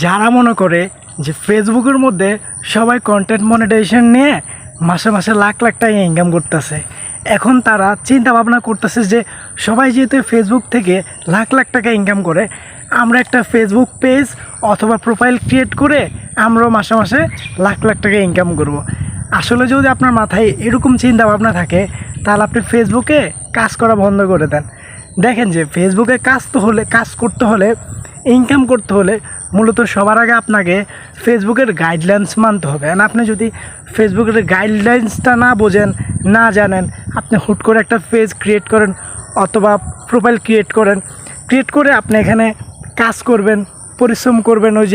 যারা মনে করে যে ফেসবুকের মধ্যে সবাই কন্টেন্ট মনিটাইজেশন নিয়ে মাসে মাসে লাখ লাখ টাকা ইনকাম করতেছে, এখন তারা চিন্তা ভাবনা করতেছে যে সবাই যেহেতু ফেসবুক থেকে লাখ লাখ টাকা ইনকাম করে, আমরা একটা ফেসবুক পেজ অথবা প্রোফাইল ক্রিয়েট করে আমরাও মাসে মাসে লাখ লাখ টাকা ইনকাম করব। আসলে যদি আপনার মাথায় এরকম চিন্তা ভাবনা থাকে তাহলে আপনি ফেসবুকে কাজ করা বন্ধ করে দেন। দেখেন যে ফেসবুকে কাজ করতে হলে ইনকাম করতে হলে মূলত সবার আগে আপনাকে ফেসবুকের গাইডলাইন্স মানতে হবে। আর আপনি যদি ফেসবুকের গাইডলাইন্সটা না বোঝেন, না জানেন, আপনি হুট করে একটা পেজ ক্রিয়েট করেন অথবা প্রোফাইল ক্রিয়েট করে আপনি এখানে কাজ করবেন, পরিশ্রম করবেন, ওই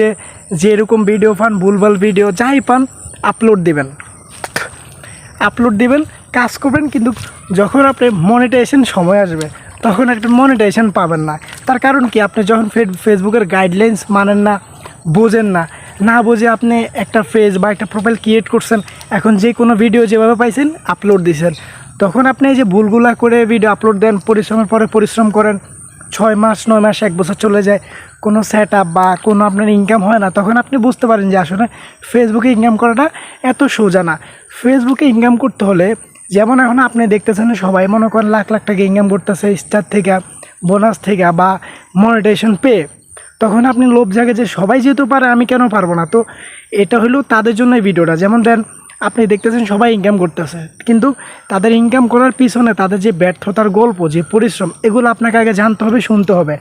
যে এরকম ভিডিও পান, ভুলভাল ভিডিও যাই পান আপলোড দিবেন, কাজ করবেন, কিন্তু যখন আপনি মনিটাইজেশন সময় আসবে তখন একটা মনিটাইজেশন পাবেন না। তার কারণ কি, আপনি যখন ফেসবুকের গাইডলাইন্স মানেন না, বোঝেন না বুঝে আপনি একটা পেজ বা একটা প্রোফাইল ক্রিয়েট করছেন, এখন যে কোনো ভিডিও যেভাবে পাইছেন আপলোড দিয়েছেন, তখন আপনি এই যে ভুলগুলা করে ভিডিও আপলোড দেন, পরিশ্রমের পরে পরিশ্রম করেন, 6 মাস 9 মাস 1 বছর চলে যায়, কোনো সেট আপ বা কোনো আপনার ইনকাম হয় না, তখন আপনি বুঝতে পারেন যে আসলে ফেসবুকে ইনকাম করাটা এত সোজা না। ফেসবুকে ইনকাম করতে হলে যেমন এখন আপনি দেখতেছেন সবাই মনে করেন লাখ লাখ টাকা ইনকাম করতেছে স্টার থেকে, বোনাস থেকে বা মনিটাইজেশন পেয়ে, তখন আপনি লোভ জাগে যে সবাই যেহেতু পারে আমি কেন পারবো না। তো এটা হলো তাদের জন্য এই ভিডিওটা। যেমন দেন আপনি দেখতেছেন সবাই ইনকাম করতেছে, কিন্তু তাদের ইনকাম করার পিছনে তাদের যে ব্যর্থতার গল্প, যে পরিশ্রম, এগুলো আপনাকে আগে জানতে হবে, শুনতে হবে।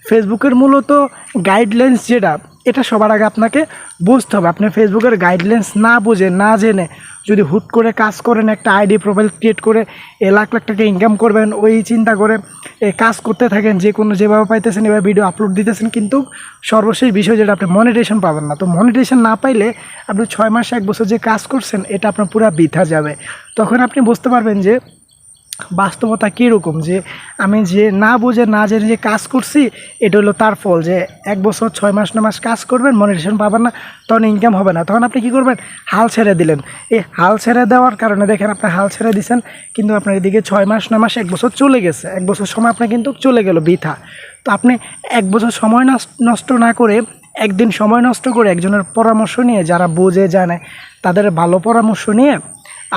ফেসবুকের মূলত গাইডলাইন্স যেটা, এটা সবার আগে আপনাকে বুঝতে হবে। আপনি ফেসবুকের গাইডলাইন্স না বুঝে না জেনে যদি হুট করে কাজ করেন, একটা আইডি প্রোফাইল ক্রিয়েট করে লাখ লাখ টাকা ইনকাম করবেন, ওই চিন্তা করে কাজ করতে থাকেন, যেভাবে পাইতেছেন এভাবে ভিডিও আপলোড দিতেছেন, কিন্তু সর্বশেষ বিষয় যেটা, আপনি মনিটাইজেশন পাবেন না। তো মনিটাইজেশন না পাইলে আপনি 6 মাস 1 বছর যে কাজ করছেন এটা আপনার পুরো বৃথা যাবে। তখন আপনি বুঝতে পারবেন যে বাস্তবতা কীরকম, যে আমি যে না বুঝে না জেনে যে কাজ করছি এটা হলো তার ফল। যে 1 বছর 6 মাস 9 মাস কাজ করবেন, মনিটাইজেশন পাবেন না, তখন ইনকাম হবে না। তখন আপনি কী করবেন, হাল ছেড়ে দিলেন। এই হাল ছেড়ে দেওয়ার কারণে দেখেন আপনি হাল ছেড়ে দিয়েছেন, কিন্তু আপনার এদিকে 6 মাস 9 মাস 1 বছর চলে গেছে, 1 বছর সময় আপনার কিন্তু চলে গেল বৃথা। তো আপনি 1 বছর সময় নষ্ট না করে, একদিন সময় নষ্ট করে একজনের পরামর্শ নিয়ে, যারা বোঝে জানে তাদের ভালো পরামর্শ নিয়ে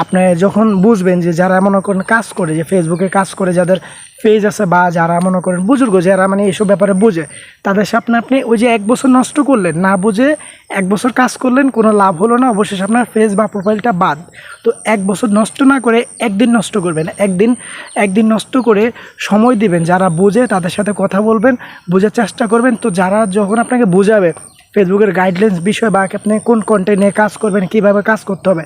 আপনি যখন বুঝবেন যে যারা মনে করেন কাজ করে, যে ফেসবুকে কাজ করে, যাদের পেজ আছে বা যারা মনে করেন বুজুর্গ, যারা মানে এইসব ব্যাপারে বুঝে, তাদের সামনে আপনি ওই যে 1 বছর নষ্ট করলেন, না বুঝে 1 বছর কাজ করলেন, কোনো লাভ হলো না, অবশেষে আপনার পেজ বা প্রোফাইলটা বাদ। তো 1 বছর নষ্ট না করে একদিন নষ্ট করবেন, একদিন নষ্ট করে সময় দিবেন, যারা বুঝে তাদের সাথে কথা বলবেন, বোঝার চেষ্টা করবেন। তো যারা যখন আপনাকে বোঝাবে ফেসবুকের গাইডলাইন্স বিষয় বা আপনি কোন কন্টেন্ট নিয়ে কাজ করবেন, কীভাবে কাজ করতে হবে,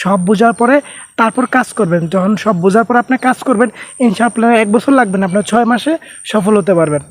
সব বোঝার পরে তারপর কাজ করবেন। যখন সব বোঝার পর আপনি কাজ করবেন, ইনশাআল্লাহ 1 বছর লাগবে না, আপনার 6 মাসে সফল হতে পারবেন।